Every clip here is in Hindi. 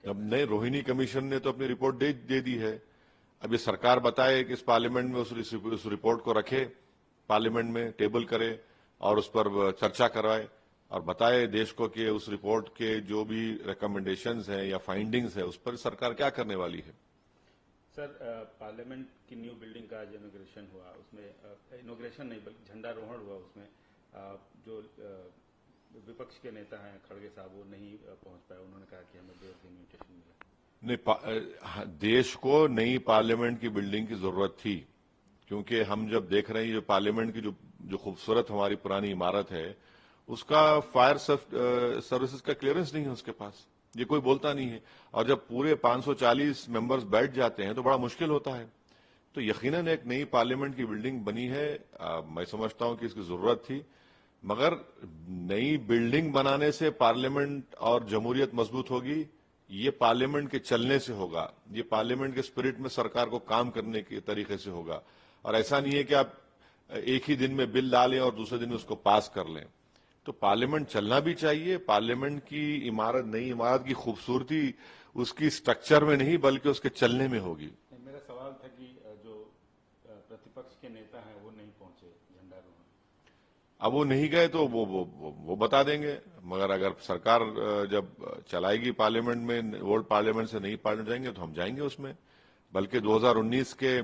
अब नहीं, रोहिणी कमीशन ने तो अपनी रिपोर्ट दे दी है। अब ये सरकार बताए कि इस पार्लियामेंट में उस रिपोर्ट को रखे, पार्लियामेंट में टेबल करे और उस पर चर्चा करवाए और बताए देश को कि उस रिपोर्ट के जो भी रिकमेंडेशंस हैं या फाइंडिंग्स है उस पर सरकार क्या करने वाली है। सर, पार्लियामेंट की न्यू बिल्डिंग का आज इनोग्रेशन हुआ, उसमें इनोग्रेशन नहीं बल्कि झंडारोहण हुआ। उसमें जो विपक्ष के नेता हैं खड़गे साहब, वो नहीं पहुंच पाए। उन्होंने कहा कि हमें देर से इन्विटेशन मिला। नहीं, देश को नई पार्लियामेंट की बिल्डिंग की जरूरत थी, क्योंकि हम जब देख रहे हैं जो पार्लियामेंट की जो खूबसूरत हमारी पुरानी इमारत है उसका फायर सर्विसेज का क्लियरेंस नहीं है उसके पास, ये कोई बोलता नहीं है। और जब पूरे 540 मेंबर्स बैठ जाते हैं तो बड़ा मुश्किल होता है। तो यकीनन एक नई पार्लियामेंट की बिल्डिंग बनी है, मैं समझता हूं कि इसकी जरूरत थी, मगर नई बिल्डिंग बनाने से पार्लियामेंट और जमहूरियत मजबूत होगी, ये पार्लियामेंट के चलने से होगा, ये पार्लियामेंट के स्पिरिट में सरकार को काम करने के तरीके से होगा। और ऐसा नहीं है कि आप एक ही दिन में बिल डालें और दूसरे दिन में उसको पास कर लें। तो पार्लियामेंट चलना भी चाहिए। पार्लियामेंट की इमारत, नई इमारत की खूबसूरती उसकी स्ट्रक्चर में नहीं बल्कि उसके चलने में होगी। मेरा सवाल था कि जो प्रतिपक्ष के नेता हैं वो नहीं पहुंचे झंडारोहण। अब वो नहीं गए तो वो बता देंगे, मगर अगर सरकार जब चलाएगी पार्लियामेंट में, ओल्ड पार्लियामेंट से नई पार्लियामेंट जाएंगे तो हम जाएंगे उसमें। बल्कि 2019 के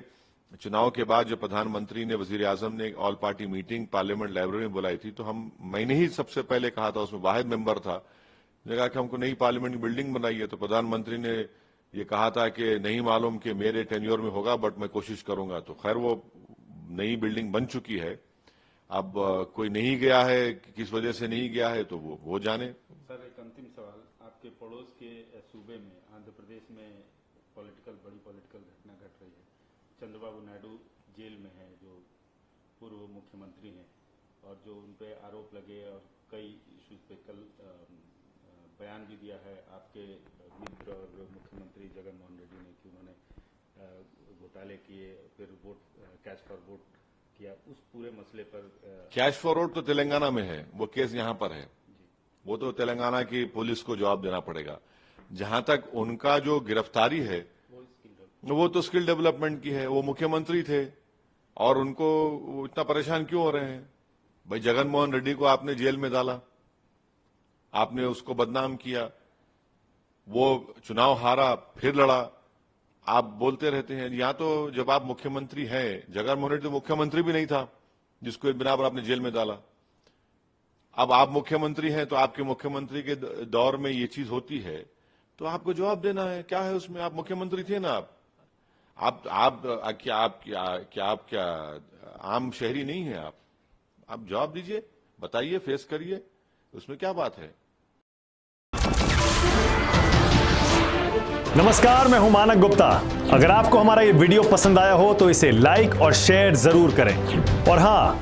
चुनाव के बाद जो प्रधानमंत्री ने, वजीर आजम ने all party meeting parliament library में बुलाई थी, तो मैंने ही सबसे पहले कहा था, उसमें वाहिद मेंबर था, ने कहा कि हमको नई पार्लियामेंट की बिल्डिंग बनाई है। तो प्रधानमंत्री ने ये कहा था कि नहीं मालूम कि मेरे टेन्योर में होगा, बट मैं कोशिश करूंगा। तो खैर वो नई बिल्डिंग बन चुकी है। अब कोई नहीं गया है, किस वजह से नहीं गया है, तो वो जाने। सर, एक अंतिम सवाल, आपके पड़ोस के सूबे में आंध्र प्रदेश में बड़ी पॉलिटिकल घटना घट रही है। चंद्रबाबू नायडू जेल में है, जो पूर्व मुख्यमंत्री हैं, और जो उन पे आरोप लगे और कई इश्यूज पे कल बयान भी दिया है आपके मित्र और मुख्यमंत्री जगनमोहन रेड्डी ने कि उन्होंने घोटाले किए, फिर कैश फॉर वोट किया। उस पूरे मसले पर कैश फॉर वोट तो तेलंगाना में है, वो केस यहां पर है, वो तो तेलंगाना की पुलिस को जवाब देना पड़ेगा। जहां तक उनका जो गिरफ्तारी है वो तो स्किल डेवलपमेंट की है। वो मुख्यमंत्री थे और उनको इतना परेशान क्यों हो रहे हैं? भाई, जगनमोहन रेड्डी को आपने जेल में डाला, आपने उसको बदनाम किया, वो चुनाव हारा, फिर लड़ा, आप बोलते रहते हैं। यहां तो जब आप मुख्यमंत्री हैं, जगनमोहन रेड्डी तो मुख्यमंत्री भी नहीं था जिसको बिना पर आपने जेल में डाला। अब आप मुख्यमंत्री हैं तो आपके मुख्यमंत्री के दौर में ये चीज होती है तो आपको जवाब देना है। क्या है उसमें? आप मुख्यमंत्री थे ना। आप क्या आम शहरी नहीं है? आप जवाब दीजिए, बताइए, फेस करिए, उसमें क्या बात है? नमस्कार, मैं हूं मानक गुप्ता। अगर आपको हमारा ये वीडियो पसंद आया हो तो इसे लाइक और शेयर जरूर करें, और हां,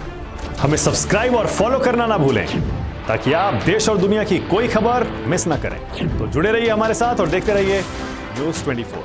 हमें सब्सक्राइब और फॉलो करना ना भूलें ताकि आप देश और दुनिया की कोई खबर मिस ना करें। तो जुड़े रहिए हमारे साथ और देखते रहिए न्यूज़ 24।